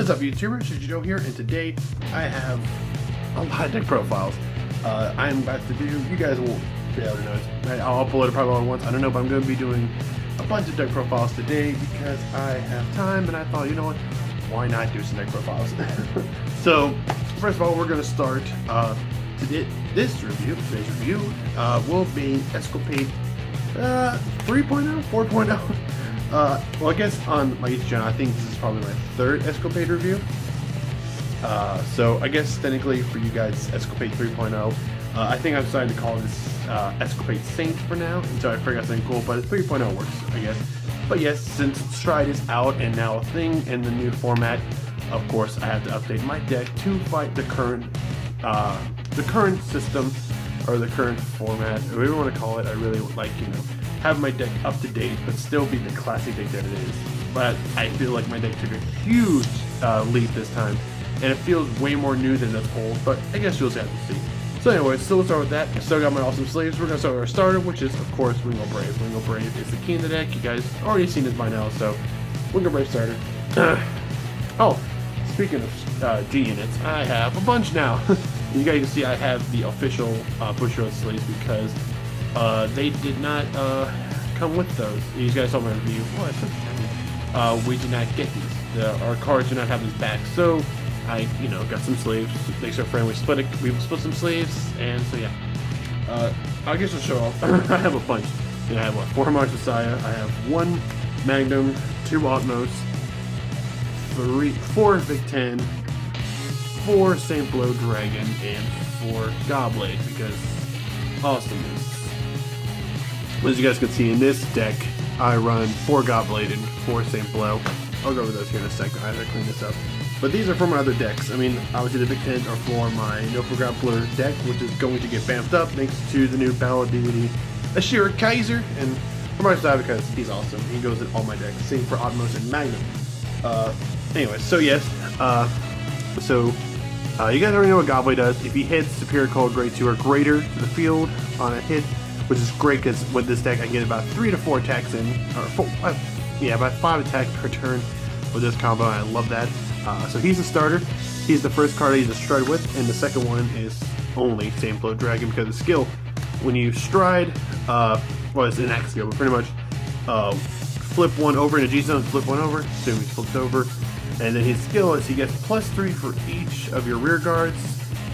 is up, YouTuber? Joe here, and today I have a lot of deck profiles. I'm about to do, you guys won't be able to know, I'll upload it probably all at once, I don't know, but I'm going to be doing a bunch of deck profiles today because I have time, and I thought, you know what, why not do some deck profiles? So, first of all, we're going to start, today's review will be Exculpate 3.0, 4.0. Well, I guess on my YouTube channel, I think this is probably my third Exculpate review. So I guess technically for you guys, Exculpate 3.0. I think I've decided to call this Exculpate Saint for now until I figure out something cool, but 3.0 works, I guess. But yes, since Stride is out and now a thing in the new format, of course I have to update my deck to fight the current system, or the current format, or whatever you want to call it. I really like, have my deck up to date, but still be the classic deck that it is. But I feel like my deck took a huge leap this time, and it feels way more new than it's old, but I guess you'll just have to see. So anyways, so we'll start with that. I still got my awesome slaves. We're going to start with our starter, which is, of course, Wingo Brave. Wingo Brave is the key in the deck. You guys already seen this by now, so Wingo Brave starter. Oh, speaking of G units, I have a bunch now. You guys can see I have the official Bushiroad slaves because they did not come with those. You guys saw my review. Oh, we did not get these. Our cards do not have these back. So I, got some slaves. Thanks to our friend, we split some slaves, and so yeah. I guess I'll show off. I have a bunch. I have 4 March Messiah. I have 1 Magnum, 2 Atmos, 4 Vic 10, 4 St. Blow Dragon, and 4 Gobblade, because awesomeness. As you guys can see in this deck, I run 4 Gobblade and 4 St. Blow. I'll go over those here in a second. I have to clean this up. But these are for my other decks. I mean, obviously the Vic 10s are for my No For Grappler deck, which is going to get vamped up thanks to the new Battle Deity Ashira Kaiser. And for my side, because he's awesome. He goes in all my decks. Same for Atmos and Magnum. Anyway, so yes. You guys already know what Gobblade does. If he hits Superior Cold Grade 2 or greater to the field on a hit, which is great because with this deck I get about 3 to 4 attacks in, or about 5 attacks per turn with this combo, and I love that. So he's a starter. He's the first card I use to stride with, and the second one is only St. Blow Dragon because the skill, when you stride, well, it's an axe skill, but pretty much flip one over in a G zone, flip one over, so he flips over. And then his skill is he gets +3 for each of your rear guards,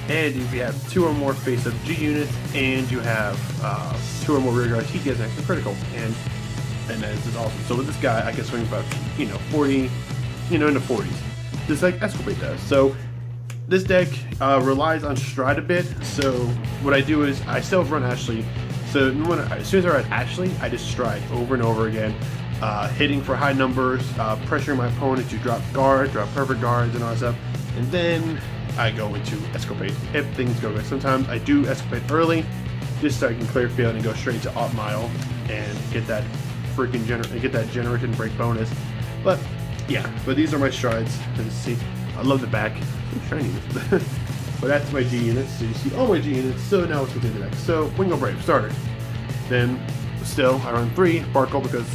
and if you have 2 or more face-up G units, and you have 2 or more rear guards, he gets an extra critical, and that is awesome. So with this guy, I can swing about 40, in the 40s, just like Exculpate does. So this deck relies on stride a bit. So what I do is I still run Ashley. So as soon as I run Ashley, I just stride over and over again. Hitting for high numbers, pressuring my opponent to drop guards, drop perfect guards, and all that stuff. And then I go into Exculpate if things go good. Sometimes I do Exculpate early, just so I can clear field and go straight to Op Mile and get that freaking generation break bonus. But yeah, but these are my strides. As you see, I love the back. I'm shiny. But that's my G units. So you see all my G units. So now it's within the deck. So Wingo Brave starter. Then still I run 3 Barkle because,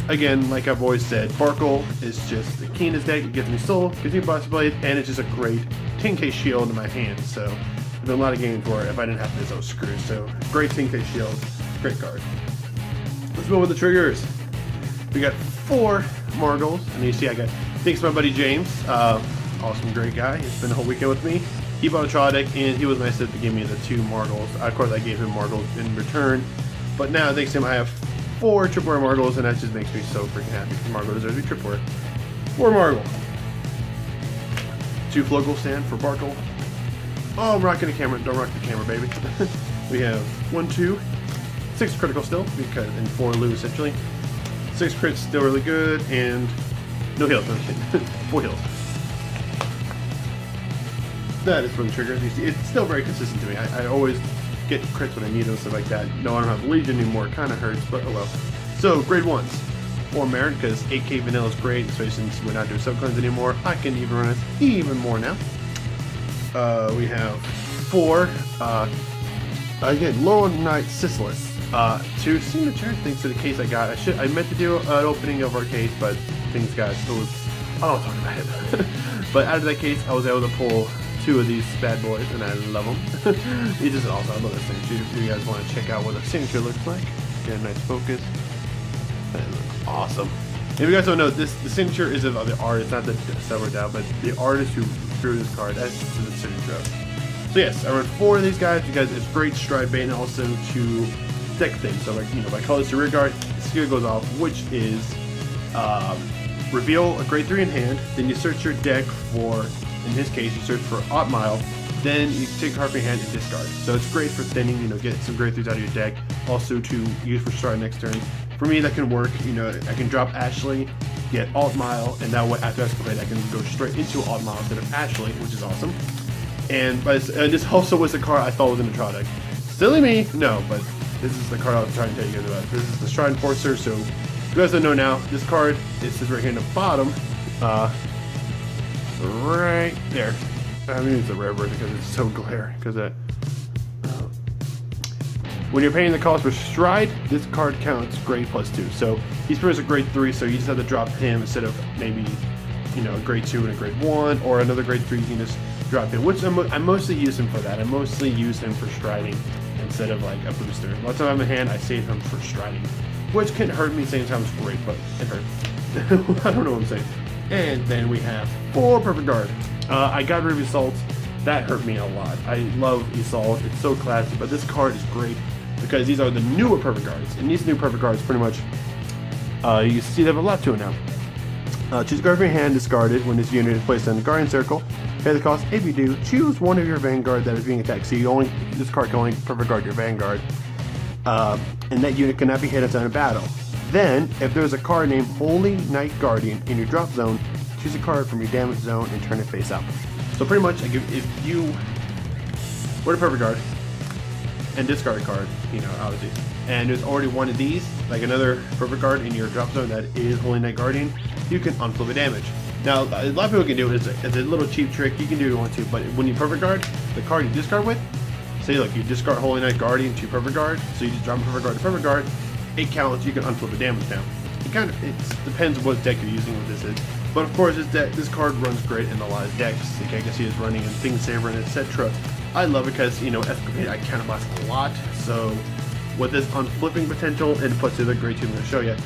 again, like I've always said, Barkle is just the key in this deck. It gives me soul, gives me Blast Blade, and it's just a great 10k shield in my hand. So there's been a lot of games where if I didn't have this, I was screwed. So great 10k shield, great card. Let's move with the triggers. We got 4 Margles, and you see I got, thanks to my buddy James, awesome, great guy. He's spent the whole weekend with me. He bought a trial deck, and he was nice enough to give me the 2 Margles. Of course, I gave him Margles in return, but now thanks to him, I have 4 triple rare Margles, and that just makes me so freaking happy. Margle deserves to be triple rare. 4 Margle. 2 Flugel stand for Barkle. Oh, I'm rocking the camera. Don't rock the camera, baby. We have 1, 2, 6 critical still, because, and 4 loot essentially. 6 crits still really good, and no heals. No kidding. 4 heals. That is for the triggers. You see, it's still very consistent to me. I always get crits when I need them, stuff like that. No, I don't have Legion anymore. It kind of hurts, but oh well. So grade 1s. 4 Merit, because 8k vanilla is great, especially since we're not doing subclans anymore. I can even run it even more now. We have 4, again, Laurel Knight Sisyphus. To signature, thanks to the case I got. I meant to do an opening of our case, but things got, it was I'll talk about him. But out of that case, I was able to pull 2 of these bad boys, and I love them. It's just awesome. I love this thing. If you guys want to check out what the signature looks like, get a nice focus. That looks awesome. If you guys don't know, the signature is of the artist, not the seller down, but the artist who drew this card. That's the signature of. So yes, I run 4 of these guys because it's great stride bait and also to deck things. So like, you know, if I call this a rear guard, the skill goes off, which is reveal a grade 3 in hand, then you search your deck for, in his case, you search for Odd Mile, then you take a card from your hand and discard. So it's great for thinning, you know, get some grade 3s out of your deck, also to use for stride next turn. For me, that can work, you know, I can drop Ashley, get Alt Mile, and that way after Exculpate, I can go straight into Alt Mile instead of Ashley, which is awesome. And this also was the card I thought was in the draw deck. Silly me, no, but this is the card I was trying to tell you guys about. This is the Stride Enforcer, so you guys don't know now, this card, it says right here in the bottom, right there. I mean, it's a rare version because it's so glare. Because when you're paying the cost for Stride, this card counts grade +2. So he's pretty much a grade 3, so you just have to drop him instead of maybe, you know, a grade 2 and a grade 1, or another grade 3. You can just drop him, which I mostly use him for that. I mostly use him for striding instead of like a booster. Lots of time I'm in hand, I save him for striding, which can hurt me. Same time it's great, but it hurts. I don't know what I'm saying. And then we have 4 Perfect Guard. I got rid of Assault. That hurt me a lot. I love Assault. It's so classy, but this card is great because these are the newer Perfect Guards. And these new Perfect Guards pretty much, you see they have a lot to it now. Choose a card from your hand, discarded when this unit is placed in the Guardian Circle. Pay the cost. If you do, choose one of your Vanguard that is being attacked. So this card can only Perfect Guard your Vanguard. And that unit cannot be hit outside of battle. Then, if there's a card named Holy Knight Guardian in your drop zone, choose a card from your damage zone and turn it face up. So pretty much, if you were to Perfect Guard and discard a card, you know, obviously, and there's already one of these, like another Perfect Guard in your drop zone that is Holy Knight Guardian, you can unflip the damage. Now, a lot of people can do it as a little cheap trick. You can do it if you want to, but when you Perfect Guard, the card you discard with, say look, you discard Holy Knight Guardian to Perfect Guard, so you just drop a Perfect Guard to Perfect Guard, it counts, you can unflip the damage down. It depends what deck you're using, what this is. But of course, this card runs great in a lot of decks. Like I can see it's running in Thing Saver and etc. I love it because, you know, Exculpated, I counterblast a lot, so with this unflipping potential, and plus the other grade 2 I'm going to show you,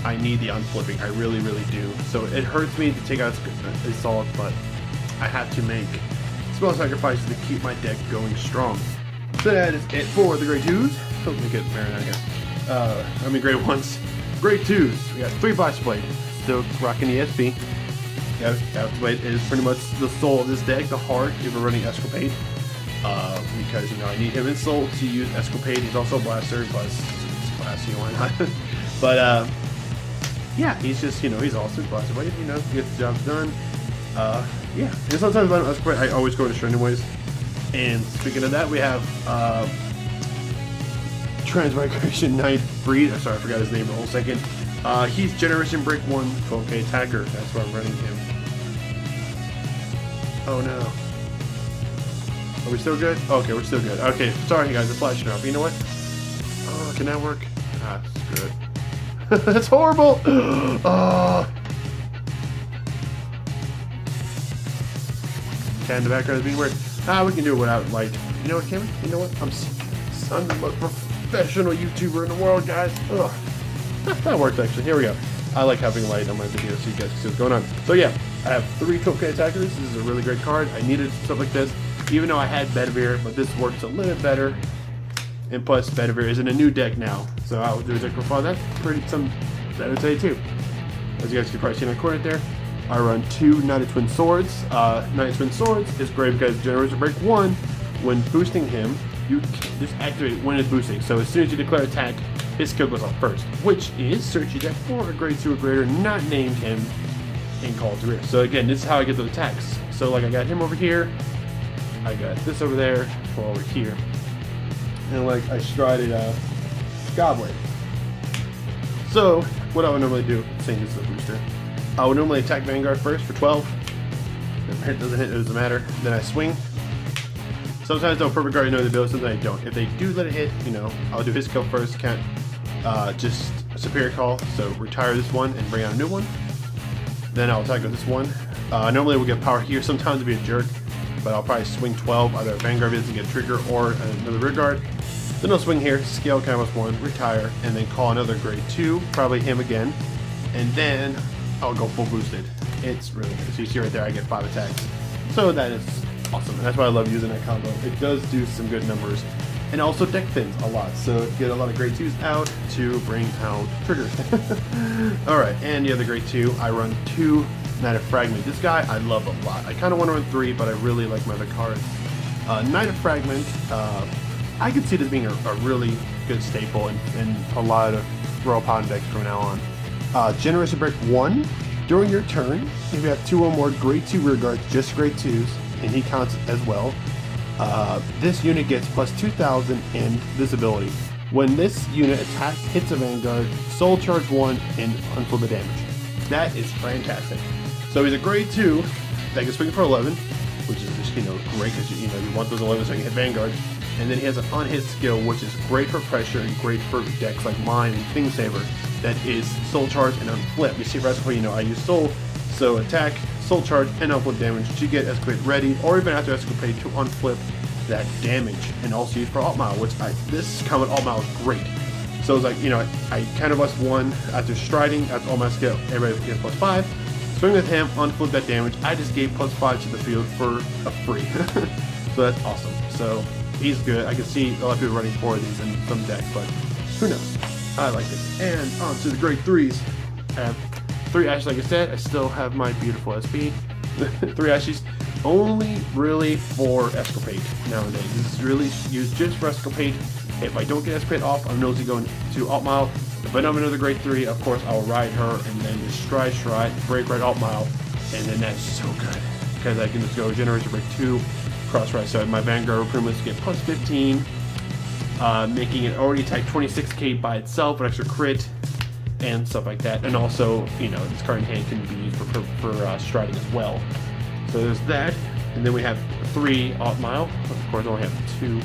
I need the unflipping. I really, really do. So it hurts me to take out Assault, but I have to make small sacrifices to keep my deck going strong. So that is it for the grade 2s. Let me get Marin again. Grade 1s. Grade 2s. We got 3 Blast Blade. Still rocking the SP. Yeah, Blast Blade is pretty much the soul of this deck, the heart if we're running Exculpate. Because, you know, I need him in soul to use Exculpate. He's also a blaster, but it's classy, why not? But, yeah, he's just, you know, he's awesome. Blaster Blade, you know, gets the job done. Yeah, and sometimes when I'm Exculpate, I always go to Strand anyways. And speaking of that, we have, Transmigration Knight Breed. Sorry, I forgot his name for a whole second. He's Generation Break 1 12k attacker. That's why I'm running him. Oh no. Are we still good? Okay, we're still good. Okay, sorry guys, the flashing off. You know what? Oh, can that work? Ah, that's good. That's horrible! Oh. Cat in the background is being weird. We can do it without light. You know what, Kim? You know what? I'm the most professional YouTuber in the world, guys. Ugh. That worked actually. Here we go. I like having light on my videos so you guys can see what's going on. So yeah, I have 3 12k attackers. This is a really great card. I needed stuff like this, even though I had Bedivere, but this works a little bit better. And plus, Bedivere is in a new deck now, so I'll do a deck profile. That's pretty some better today too. As you guys can probably see in the corner there, I run 2 Knight of Twin Swords. Knight of Twin Swords is great because Generation Break 1, when boosting him, you just activate when it's boosting. So as soon as you declare attack, his skill goes off first, which is search your deck for a grade 2 or greater not named him in Call to Rear. So again, this is how I get those attacks. So like I got him over here, I got this over there, or over here, and like I strided Goblin. So what I would normally do, saying this is a booster, I would normally attack Vanguard first for 12. If the hit doesn't hit, it doesn't matter. Then I swing. Sometimes they'll Perfect Guard know the ability, sometimes I don't. If they do let it hit, you know, I'll do his skill first, can't just Superior Call, so retire this one and bring out a new one. Then I'll attack with this one. Normally we'll get power here. Sometimes it'll be a jerk, but I'll probably swing 12. Either a Vanguard doesn't get a trigger or another rear guard. Then I'll swing here, scale combos 1, retire, and then call another grade 2, probably him again. And then I'll go full boosted. It's really good. So you see right there, I get 5 attacks. So that is awesome. And that's why I love using that combo. It does do some good numbers. And also deck thins a lot. So get a lot of grade 2s out to bring out triggers. Alright, and the other grade 2, I run 2 Knight of Fragment. This guy I love a lot. I kind of want to run 3, but I really like my other cards. Knight of Fragment, I could see this being a really good staple in a lot of Royal Paladin decks from now on. Generous break 1. During your turn, if you have 2 or more grade 2 rear guards, just grade 2s, and he counts as well, this unit gets plus 2,000 in this ability. When this unit attack hits a Vanguard, soul charge 1 and unflip the damage. That is fantastic. So he's a grade 2 that can swing for 11, which is just, great because you want those 11 so you can hit Vanguard. And then he has an on-hit skill, which is great for pressure and great for decks like mine and Thing Saver. That is soul charge and unflip. You see, recipe, I use soul, so attack, soul charge, and unflip damage to get Exculpate ready, or even after Exculpate to unflip that damage, and also use for alt mile, which this comment alt mile is great. So it's like, I counterblast 1 after striding at alt mile skill, everybody gets plus 5. Swing with him, unflip that damage. I just gave plus 5 to the field for a free. So that's awesome. So he's good. I can see a lot of people running 4 of these in some decks, but who knows? I like this. And on to the grade 3s. I have 3 Ashes, like I said. I still have my beautiful SP. 3 Ashes, only really for Exculpate nowadays. This is really used just for Exculpate. If I don't get Exculpate off, I'm nosy going to alt mile. If I don't have another grade 3, of course I'll ride her and then just stride, break right alt mile, and then that's so good because I can just go generation break 2, cross right. So my Vanguard will pretty much get plus 15, making it already type 26k by itself with extra crit and stuff like that. And also, this card in hand can be used for striding as well. So there's that, and then we have 3 alt mile. Of course, I only have 2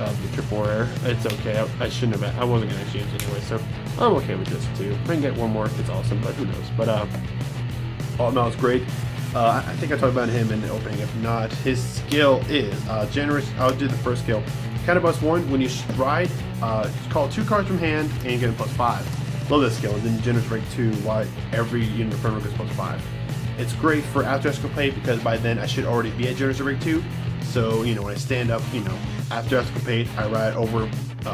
of the triple rare. It's okay. I shouldn't have. I wasn't gonna exchange anyway, so I'm okay with this too. If I can get 1 more, it's awesome. But who knows? But alt mile is great. I think I talked about him in the opening. If not, his skill is generous. I'll do the first skill. Counterblast 1 when you stride. Call 2 cards from hand and you get a plus 5. Love this skill. And then generous break 2. Why every unit of friend gets plus 5. It's great for after Exculpate because by then I should already be at generous break 2. So when I stand up, after Exculpate, I ride over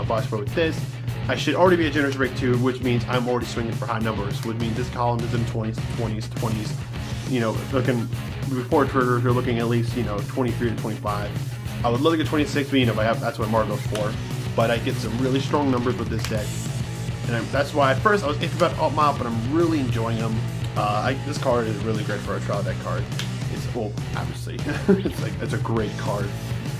boss fight with this. I should already be at generous break 2, which means I'm already swinging for high numbers, which means this column is in 20s, 20s, 20s. Looking before trigger, you're looking at least 23 to 25. I would love to get 26, but that's what Mar goes for. But I get some really strong numbers with this deck, and that's why at first I was iffy about alt mile, but I'm really enjoying them. This card is really great for a trial deck card. Obviously, it's a great card.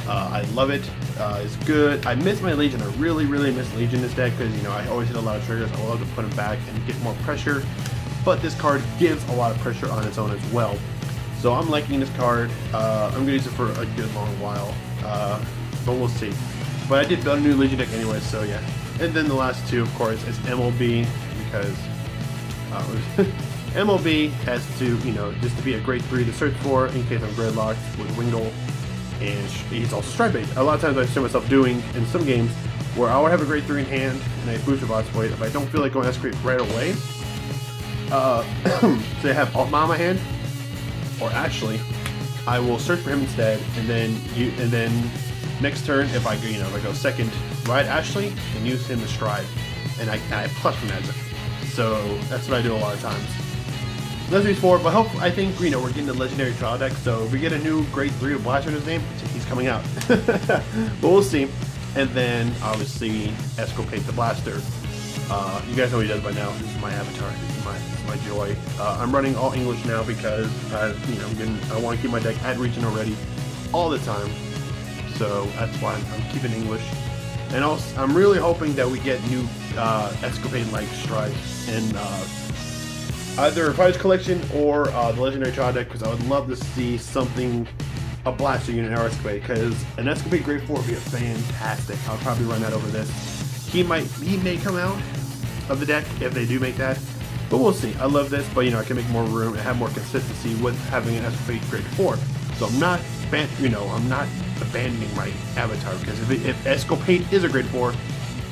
I love it. It's good. I miss my Legion. I really miss Legion this deck because I always hit a lot of triggers. I love to put them back and get more pressure. But this card gives a lot of pressure on its own as well. So I'm liking this card. I'm gonna use it for a good long while. But we'll see. But I did build a new Legion deck anyway, so yeah. And then the last 2, of course, is MLB because MLB has to, just to be a grade 3 to search for in case I'm gridlocked with Wingle. And he's also stride bait. A lot of times I see myself doing in some games where I would have a grade 3 in hand and I boost your boss weight. If I don't feel like going Exculpate right away, say I have alt mile in my hand, or actually, I will search for him instead, and then next turn, if I go second, ride Ashley and use him to stride, and I plus from that. So that's what I do a lot of times. Legendary's 4, but I think we're getting the legendary trial deck, so if we get a new grade 3 of Blaster in his name, he's coming out. But we'll see. And then obviously Exculpate the Blaster. You guys know what he does by now. This is my avatar. This is my joy. I'm running all English now because I want to keep my deck at region already all the time. So that's why I'm keeping English. And also, I'm really hoping that we get new Exculpate like strides in either Fighters Collection or the Legendary Trial deck, because I would love to see something, a Blaster unit in our Exculpate, because an Exculpate Grade 4 would be fantastic. I'll probably run that over this. He may come out of the deck if they do make that. But we'll see. I love this, but you know, I can make more room and have more consistency with having an Exculpate grade 4. So I'm not, I'm not abandoning my avatar, because if Exculpate is a grade 4,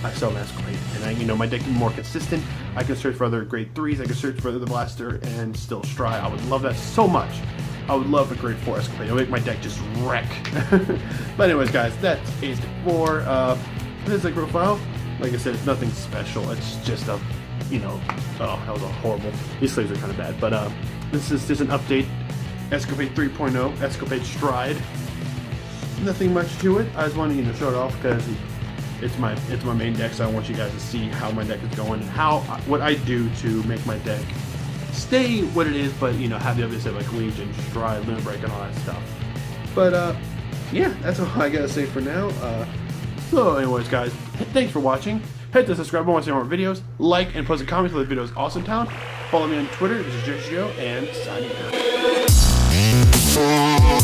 I still have an Exculpate, and my deck is more consistent. I can search for other grade 3s. I can search for the Blaster and still Stride. I would love that so much. I would love a grade 4 Exculpate. It'll make my deck just wreck. But anyways, guys, that is for this deck profile. Like I said, it's nothing special. It's just a, oh, that was a horrible. These sleeves are kind of bad, but this is just an update. Exculpate 3.0, Exculpate Stride. Nothing much to it. I just wanted to show it off because it's my main deck, so I want you guys to see how my deck is going and what I do to make my deck stay what it is, but have the other stuff like Legion, Stride, Limit Break, and all that stuff. But yeah, that's all I gotta say for now. So anyways, guys, thanks for watching. Hit the subscribe button to see more videos. Like and post a comment for the video is awesome town. Follow me on Twitter. This is Joe, and signing out.